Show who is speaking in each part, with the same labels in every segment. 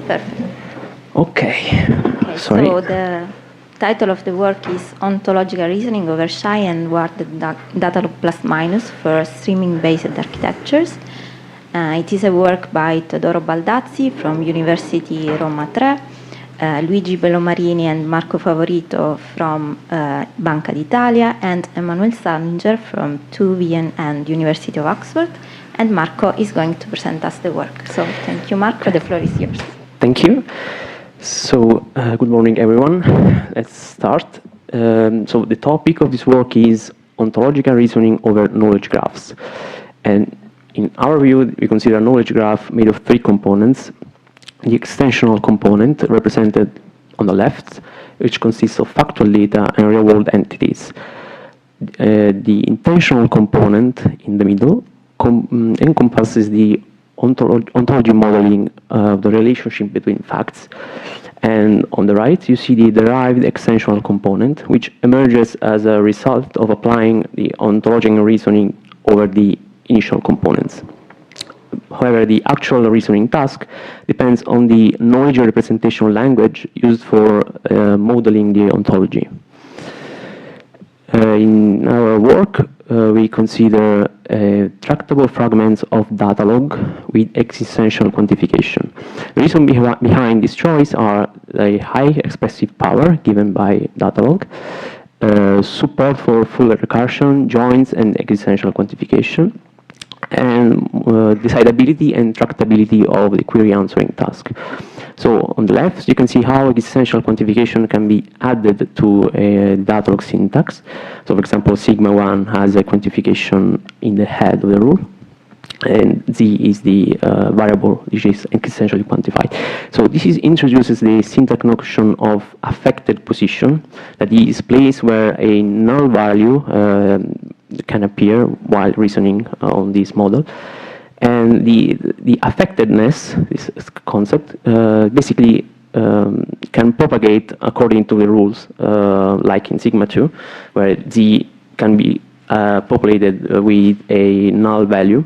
Speaker 1: Perfect.
Speaker 2: Okay. Sorry.
Speaker 1: So the title of the work is Ontological Reasoning over Shy and Warded Datalog plus minus for streaming-based architectures. It is a work by Teodoro Baldazzi from University Roma 3, Luigi Bellomarini and Marco Favorito from Banca d'Italia, and Emanuel Sallinger from TUVN and University of Oxford. And Marco is going to present us the work. So thank you, Marco. The floor is yours.
Speaker 2: Thank you. So, good morning, everyone. Let's start. So, the topic of this work is ontological reasoning over knowledge graphs. And in our view, we consider a knowledge graph made of three components. The extensional component, represented on the left, which consists of factual data and real-world entities. The intensional component in the middle encompasses the ontology modeling of the relationship between facts. And on the right, you see the derived extensional component, which emerges as a result of applying the ontological reasoning over the initial components. However, the actual reasoning task depends on the knowledge representational language used for modeling the ontology. In our work, we consider tractable fragments of Datalog with existential quantification. The reason behind this choice are the high expressive power given by Datalog, support for full recursion, joins, and existential quantification, and decidability and tractability of the query answering task. So on the left, you can see how existential quantification can be added to a Datalog syntax. So for example, sigma 1 has a quantification in the head of the rule, and z is the variable which is existentially quantified. So this introduces the syntax notion of affected position, that is place where a null value can appear while reasoning on this model. And the affectedness, this concept, basically can propagate according to the rules, like in sigma 2, where z can be populated with a null value,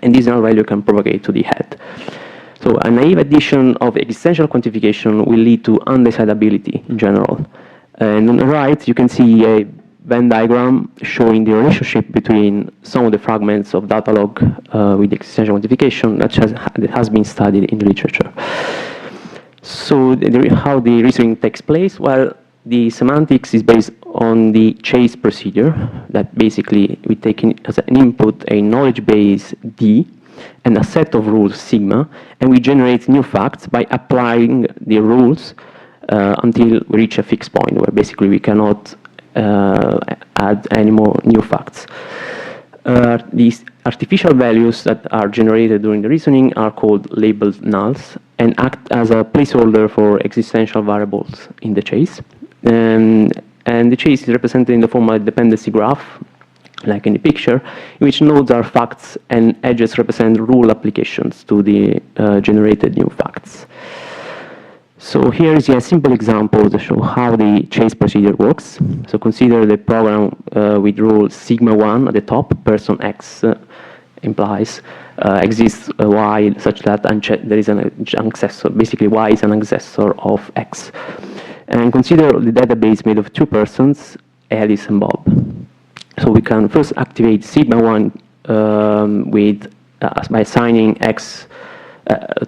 Speaker 2: and this null value can propagate to the head. So a naive addition of existential quantification will lead to undecidability in general. And on the right, you can see a Venn diagram showing the relationship between some of the fragments of Datalog with existential quantification that has been studied in the literature. So how the reasoning takes place? Well, the semantics is based on the chase procedure, that basically we take as an input a knowledge base D and a set of rules sigma, and we generate new facts by applying the rules until we reach a fixed point where basically we cannot add any more new facts. These artificial values that are generated during the reasoning are called labeled nulls and act as a placeholder for existential variables in the chase. And the chase is represented in the form of a dependency graph, like in the picture, in which nodes are facts and edges represent rule applications to the generated new facts. So here is a simple example to show how the chase procedure works. So consider the program with rule sigma 1 at the top, person x implies exists y such that there is an ancestor. Basically, y is an ancestor of x. And consider the database made of two persons, Alice and Bob. So we can first activate sigma 1 by assigning x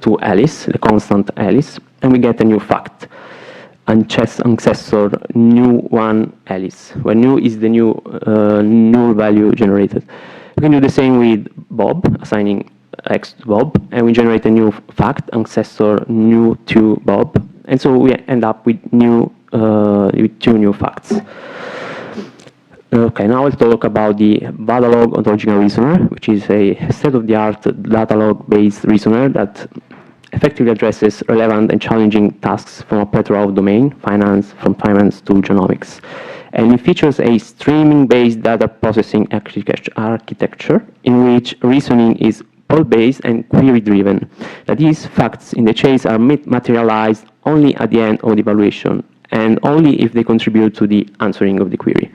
Speaker 2: to Alice, the constant Alice, and we get a new fact, ancestor new 1 Alice, where new is the new null value generated. We can do the same with Bob, assigning x to Bob, and we generate a new fact, ancestor new 2 Bob, and so we end up with with two new facts. Okay, now let's talk about the Vadalog ontological reasoner, which is a state-of-the-art Datalog-based reasoner that effectively addresses relevant and challenging tasks from a plethora of domain, from finance to genomics. And it features a streaming-based data processing architecture in which reasoning is poll-based and query-driven. That is, facts in the chase are materialized only at the end of the evaluation and only if they contribute to the answering of the query.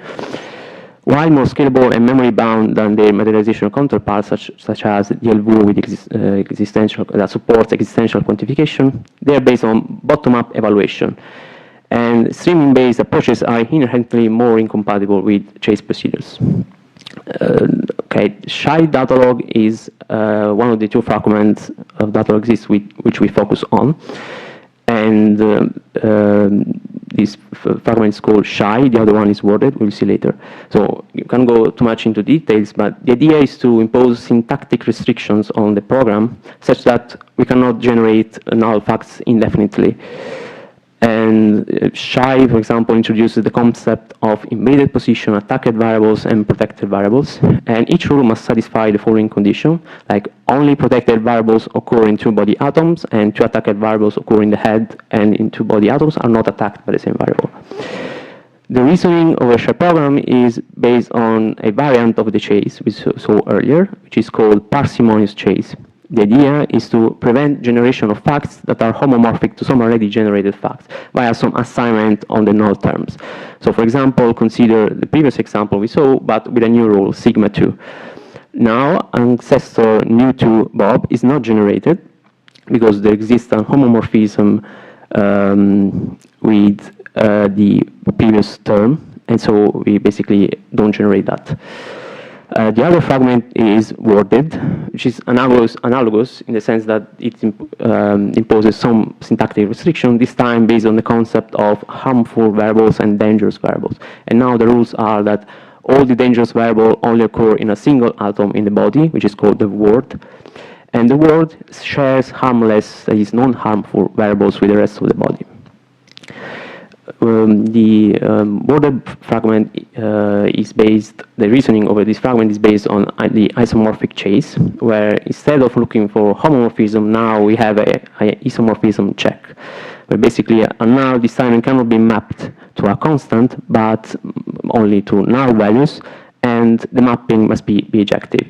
Speaker 2: while more scalable and memory-bound than their materialization counterparts, such as DLV with existential, that supports existential quantification. They are based on bottom-up evaluation. And streaming-based approaches are inherently more incompatible with chase procedures. Okay, Shy Datalog is one of the two fragments of Datalog exists which we focus on. And this fragment is called Shy, the other one is Warded, we'll see later. So you can't go too much into details, but the idea is to impose syntactic restrictions on the program such that we cannot generate null facts indefinitely. And Shy, for example, introduces the concept of invaded position, attacked variables, and protected variables. And each rule must satisfy the following condition, like only protected variables occur in two body atoms, and two attacked variables occur in the head and in two body atoms are not attacked by the same variable. The reasoning of a Shy program is based on a variant of the chase we saw earlier, which is called parsimonious chase. The idea is to prevent generation of facts that are homomorphic to some already generated facts via some assignment on the null terms. So for example, consider the previous example we saw, but with a new rule, sigma 2. Now, ancestor new2 Bob is not generated because there exists a homomorphism with the previous term, and so we basically don't generate that. The other fragment is Warded, which is analogous in the sense that it imposes some syntactic restriction, this time based on the concept of harmful variables and dangerous variables. And now the rules are that all the dangerous variables only occur in a single atom in the body, which is called the word. And the word shares harmless, that is non-harmful variables with the rest of the body. The Warded fragment is based, the reasoning over this fragment is based on the isomorphic chase, where instead of looking for homomorphism, now we have a isomorphism check, where basically a null this time cannot be mapped to a constant, but only to null values, and the mapping must be bijective.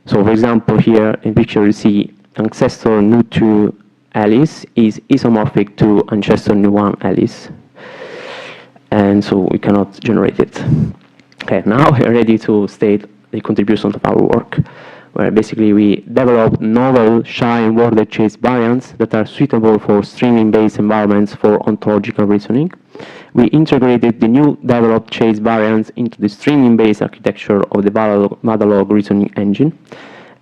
Speaker 2: So for example, here in picture you see ancestor new2 Alice is isomorphic to ancestor new1 Alice. And so we cannot generate it. Okay, now we're ready to state the contribution of our work, where basically we developed novel Shy and Warded chase variants that are suitable for streaming-based environments for ontological reasoning. We integrated the new developed chase variants into the streaming-based architecture of the Vadalog reasoning engine,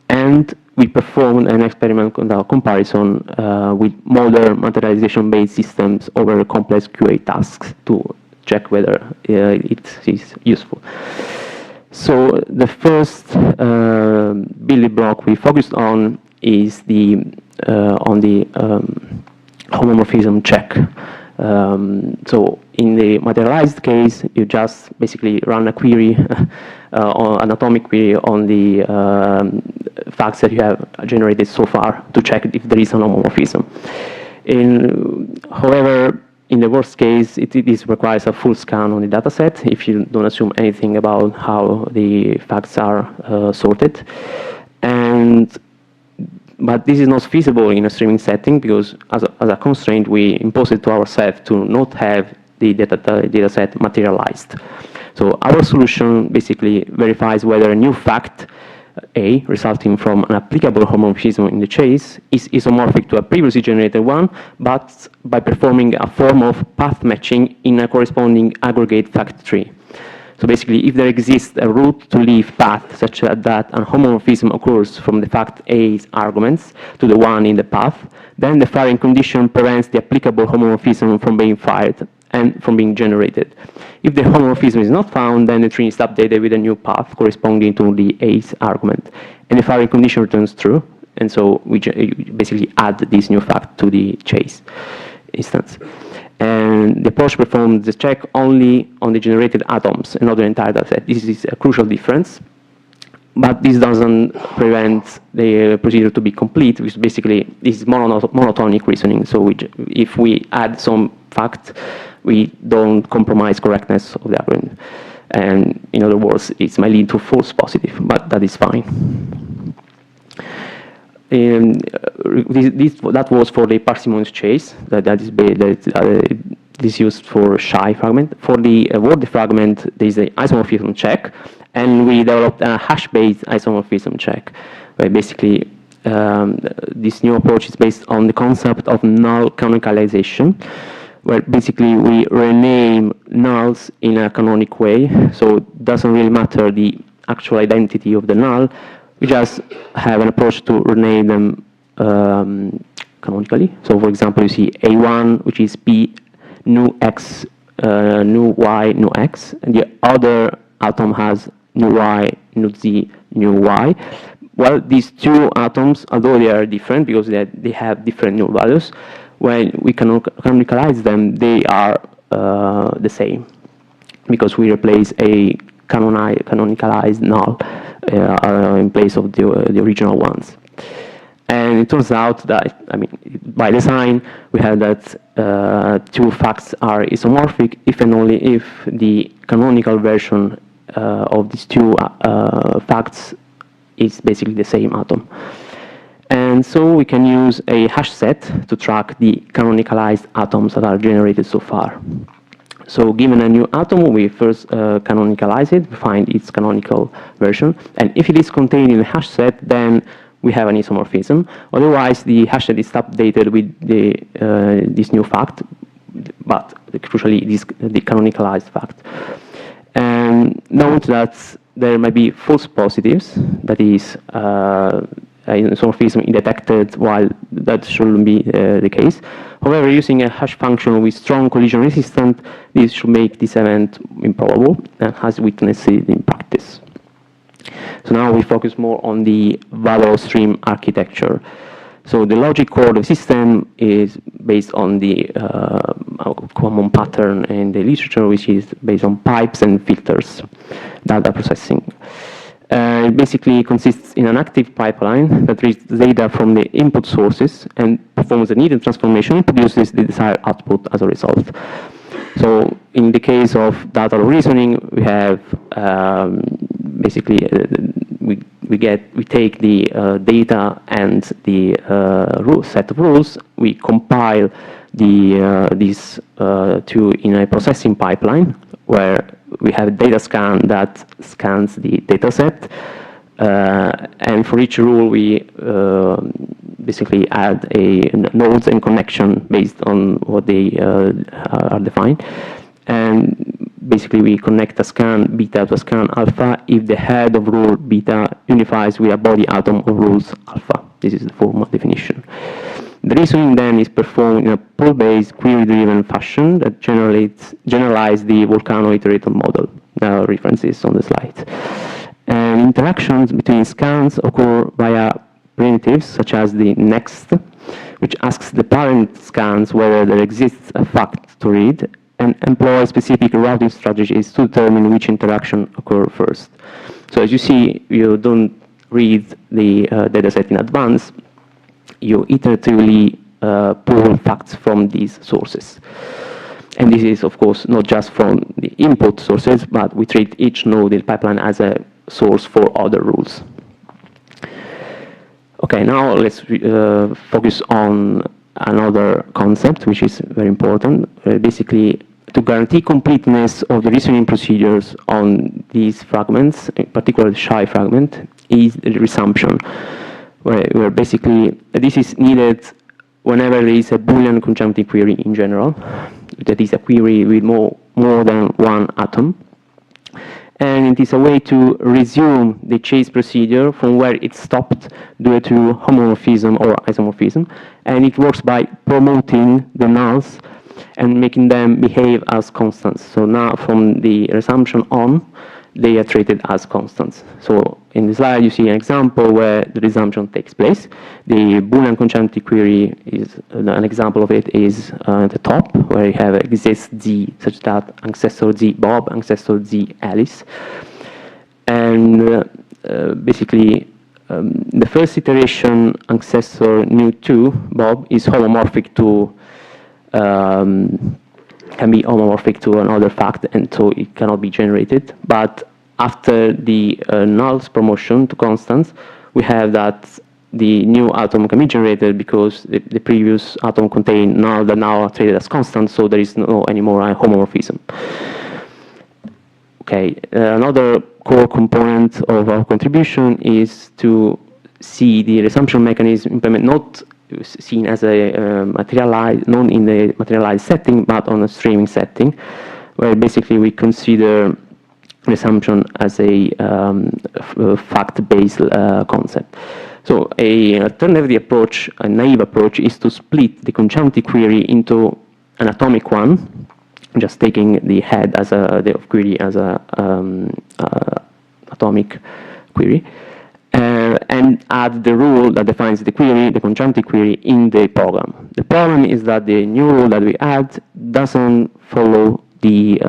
Speaker 2: and we performed an experimental comparison with modern materialization-based systems over complex QA tasks to check whether it is useful. So the first building block we focused on is the homomorphism check. So in the materialized case, you just basically run a query, an atomic query on the facts that you have generated so far to check if there is an homomorphism. However, in the worst case, it requires a full scan on the dataset if you don't assume anything about how the facts are sorted. But this is not feasible in a streaming setting because as a constraint, we impose it to ourselves to not have the dataset materialized. So our solution basically verifies whether a new fact, A, resulting from an applicable homomorphism in the chase, is isomorphic to a previously generated one, but by performing a form of path matching in a corresponding aggregate fact tree. So basically, if there exists a route to leave path such that a homomorphism occurs from the fact A's arguments to the one in the path, then the firing condition prevents the applicable homomorphism from being fired and from being generated. If the homomorphism is not found, then the tree is updated with a new path corresponding to the A's argument. And the firing condition returns true, and so we basically add this new fact to the chase instance. And the approach performs the check only on the generated atoms and not the entire dataset. This is a crucial difference, but this doesn't prevent the procedure to be complete, which basically this is monotonic reasoning. So if we add some fact, we don't compromise correctness of the algorithm. And in other words, it might lead to false positive, but that is fine. That was for the parsimonious chase. This is used for shy fragment. For the worded fragment, there is an isomorphism check, and we developed a hash-based isomorphism check, where basically this new approach is based on the concept of null canonicalization, where basically we rename nulls in a canonic way, so it doesn't really matter the actual identity of the null. We just have an approach to rename them canonically. So for example, you see A1, which is P nu X, nu Y, nu X, and the other atom has nu Y, nu Z, nu Y. Well, these two atoms, although they are different because they have different null values, when we canonicalize them, they are the same because we replace a canonicalized null in place of the original ones. And it turns out that, I mean, by design, we have that two facts are isomorphic if and only if the canonical version of these two facts is basically the same atom. And so we can use a hash set to track the canonicalized atoms that are generated so far. So given a new atom, we first canonicalize it, find its canonical version, and if it is contained in a hash set, then we have an isomorphism. Otherwise, the hash set is updated with this new fact, but crucially, the canonicalized fact. And note that there might be false positives, that is, isomorphism is detected while that shouldn't be the case. However, using a hash function with strong collision resistance, this should make this event improbable and has witnessed it in practice. So now we focus more on the Vadalog stream architecture. So the logic core of the system is based on the common pattern in the literature, which is based on pipes and filters, data processing. It basically consists in an active pipeline that reads data from the input sources and performs the needed transformation and produces the desired output as a result. So in the case of Datalog reasoning, we have basically we take the data and the set of rules. We compile these two in a processing pipeline where we have a data scan that scans the data set, and for each rule we basically add a nodes and connection based on what they are defined. And basically we connect a scan beta to a scan alpha if the head of rule beta unifies with a body atom of rules alpha. This is the formal definition. The reasoning then is performed in a pull-based, query-driven fashion that generalizes the volcano-iterator model. Now references on the slide. And interactions between scans occur via primitives such as the next, which asks the parent scans whether there exists a fact to read, and employ specific routing strategies to determine which interaction occur first. So as you see, you don't read the dataset in advance. You iteratively pull facts from these sources. And this is, of course, not just from the input sources, but we treat each node in the pipeline as a source for other rules. Okay, now let's focus on another concept, which is very important. Basically, to guarantee completeness of the reasoning procedures on these fragments, in particular the shy fragment, is the resumption, where basically this is needed whenever there is a Boolean conjunctive query in general, that is a query with more than one atom. And it is a way to resume the chase procedure from where it stopped due to homomorphism or isomorphism. And it works by promoting the nulls and making them behave as constants. So now from the resumption on, they are treated as constants. So in the slide, you see an example where the resumption takes place. The Boolean conjunctive query is an example of it is at the top, where you have exists Z such that ancestor Z Bob, ancestor Z Alice. And basically, the first iteration, ancestor new 2 Bob, is homomorphic to can be homomorphic to another fact, and so it cannot be generated. But after the nulls promotion to constants, we have that the new atom can be generated because the previous atom contained null that now are treated as constant, so there is no anymore a homomorphism. Okay, another core component of our contribution is to see the resumption mechanism implement not seen as a materialized, not in the materialized setting, but on a streaming setting, where basically we consider resumption as a fact-based concept. So an alternative approach, a naive approach, is to split the conjunctive query into an atomic one, just taking the head as the query as a atomic query, and add the rule that defines the query, the conjunctive query, in the program. The problem is that the new rule that we add doesn't follow the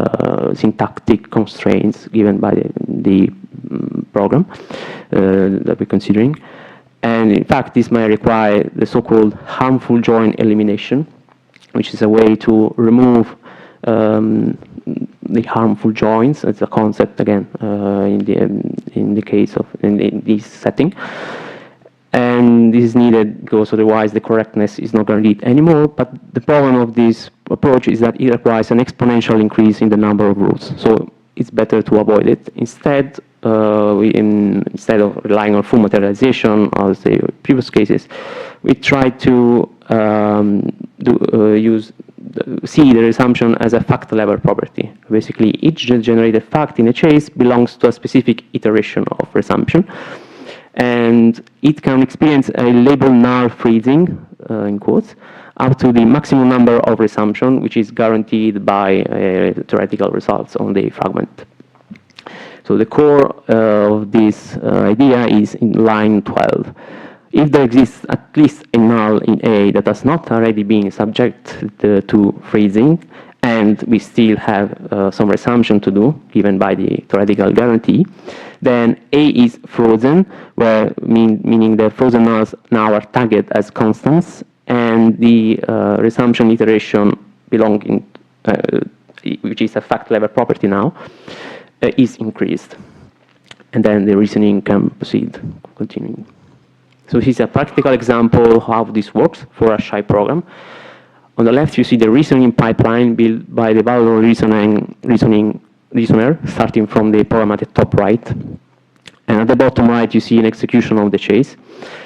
Speaker 2: syntactic constraints given by the program that we're considering. And in fact, this may require the so-called harmful join elimination, which is a way to remove the harmful joins. It's a concept again in the case of in this setting, and this is needed because otherwise the correctness is not guaranteed anymore. But the problem of this approach is that it requires an exponential increase in the number of rules, so it's better to avoid it. Instead, instead of relying on full materialization as the previous cases, we try to see the resumption as a fact level property. Basically, each generated fact in a chase belongs to a specific iteration of resumption, and it can experience a label null freezing, in quotes, up to the maximum number of resumption, which is guaranteed by theoretical results on the fragment. So the core of this idea is in line 12. If there exists at least a null in A that has not already been subject to freezing, and we still have some resumption to do, given by the theoretical guarantee, then A is frozen, meaning the frozen nulls now are tagged as constants, and the resumption iteration belonging, which is a fact level property now, is increased. And then the reasoning can proceed, continuing. So this is a practical example of how this works for a Archite program. On the left, you see the reasoning pipeline built by the Vadalog reasoner, starting from the program at the top right. And at the bottom right, you see an execution of the chase,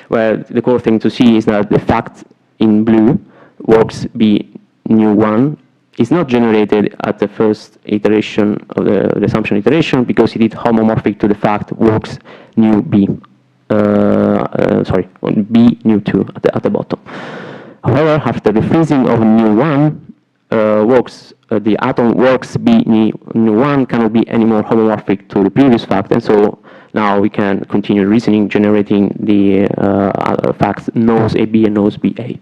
Speaker 2: where the core thing to see is that the fact in blue, works B new 1, is not generated at the first iteration of the resumption iteration because it is homomorphic to the fact works new B. On B new 2 at the bottom. However, after the freezing of new 1, the atom works B new 1 cannot be any more homomorphic to the previous fact, and so now we can continue reasoning, generating the facts knows AB and knows BA.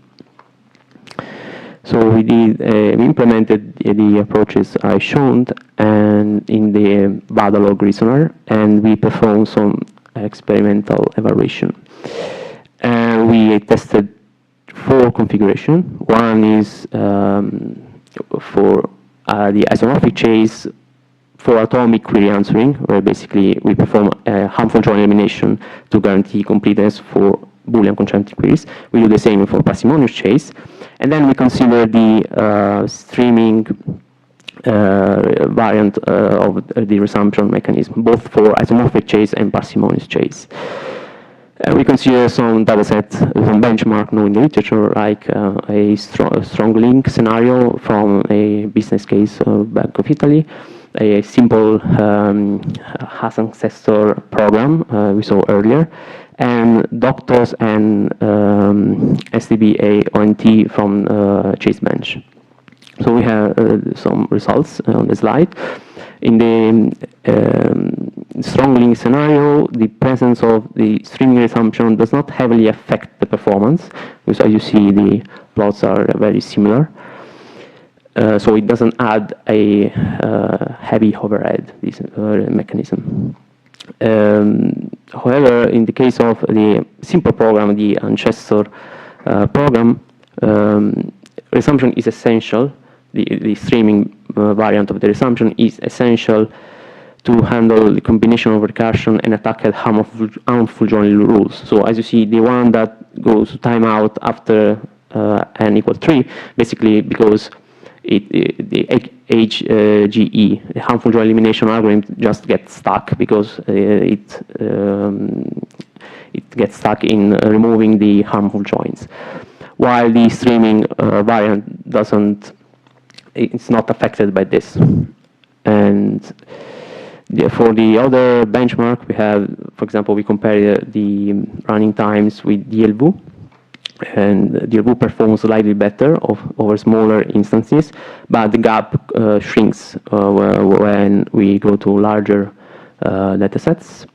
Speaker 2: So we implemented the approaches I showed and in the Vadalog reasoner, and we performed some experimental evaluation. And we tested 4 configurations. One is for the isomorphic chase for atomic query answering, where basically we perform a harmful join elimination to guarantee completeness for Boolean conjunctive queries. We do the same for parsimonious chase. And then we consider the streaming variant of the resumption mechanism, both for isomorphic chase and parsimonious chase. We consider some datasets, some benchmark known in the literature, like a strong link scenario from a business case of Bank of Italy, a simple has ancestor program we saw earlier, and doctors and SDBA ONT from Chase Bench. So we have some results on the slide. In the strong link scenario, the presence of the streaming resumption does not heavily affect the performance, because as you see, the plots are very similar. So it doesn't add a heavy overhead, this mechanism. However, in the case of the simple program, the ancestor program, resumption is essential. The streaming variant of the resumption is essential to handle the combination of recursion and attack at harmful join rules. So as you see, the one that goes timeout after n equals 3, basically because the HGE, the harmful join elimination algorithm, just gets stuck because it gets stuck in removing the harmful joins. While the streaming variant doesn't, it's not affected by this. And for the other benchmark, we have, for example, we compare the running times with DLV, and DLV performs slightly better over smaller instances, but the gap shrinks when we go to larger datasets.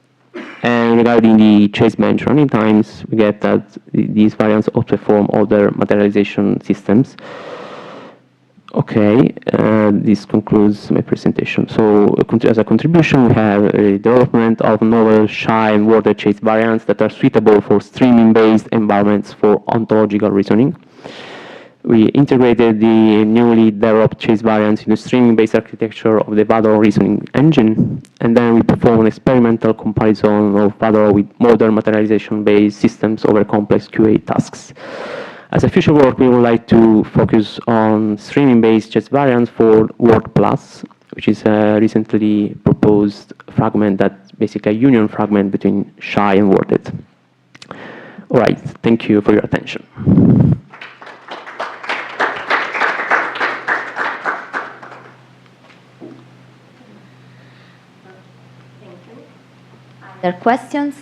Speaker 2: And regarding the chase bench running times, we get that these variants outperform other materialization systems. Okay, this concludes my presentation. So as a contribution, we have a development of novel shy and worded chase variants that are suitable for streaming-based environments for ontological reasoning. We integrated the newly developed chase variants in the streaming-based architecture of the Vadalog reasoning engine, and then we performed an experimental comparison of Vadalog with modern materialization-based systems over complex QA tasks. As a future work, we would like to focus on streaming-based chess variants for Word+, which is a recently proposed fragment that's basically a union fragment between shy and worded. All right, thank you for your attention.
Speaker 1: Thank you. Other questions?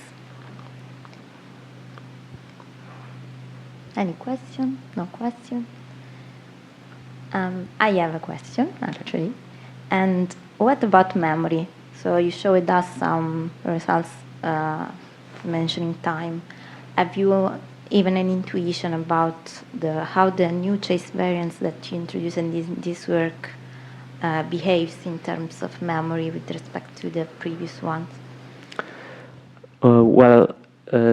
Speaker 1: Any question? No question? I have a question, actually. And what about memory? So you showed us some results mentioning time. Have you even an intuition about how the new chase variants that you introduced in this work behaves in terms of memory with respect to the previous ones?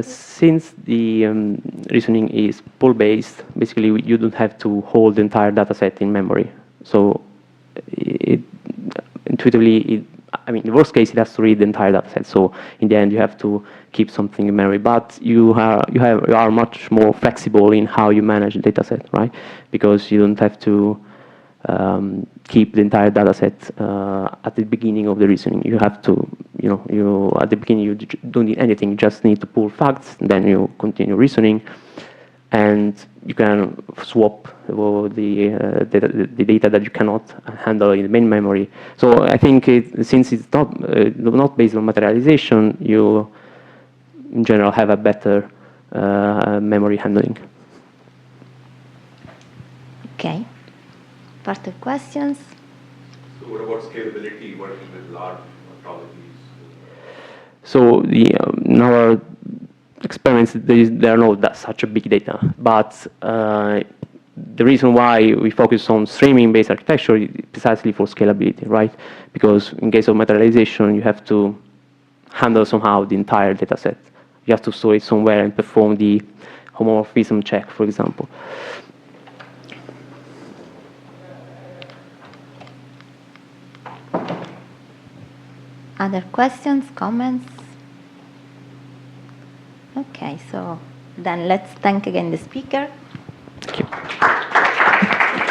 Speaker 2: Since the reasoning is pool-based, basically you don't have to hold the entire data set in memory. So intuitively, I mean, in the worst case, it has to read the entire data set. So in the end, you have to keep something in memory. But you are much more flexible in how you manage the data set, right? Because you don't have to keep the entire data set at the beginning of the reasoning. You have to, at the beginning you don't need anything, you just need to pull facts, then you continue reasoning, and you can swap the data that you cannot handle in the main memory. So I think since it's not based on materialization, you in general have a better memory handling.
Speaker 1: Okay. Further questions?
Speaker 3: So what about scalability, working with large ontologies?
Speaker 2: So in our experiments, there are not such a big data, but the reason why we focus on streaming-based architecture is precisely for scalability, right? Because in case of materialization, you have to handle somehow the entire data set. You have to store it somewhere and perform the homomorphism check, for example.
Speaker 1: Other questions, comments? Okay, so then let's thank again the speaker.
Speaker 2: Thank you.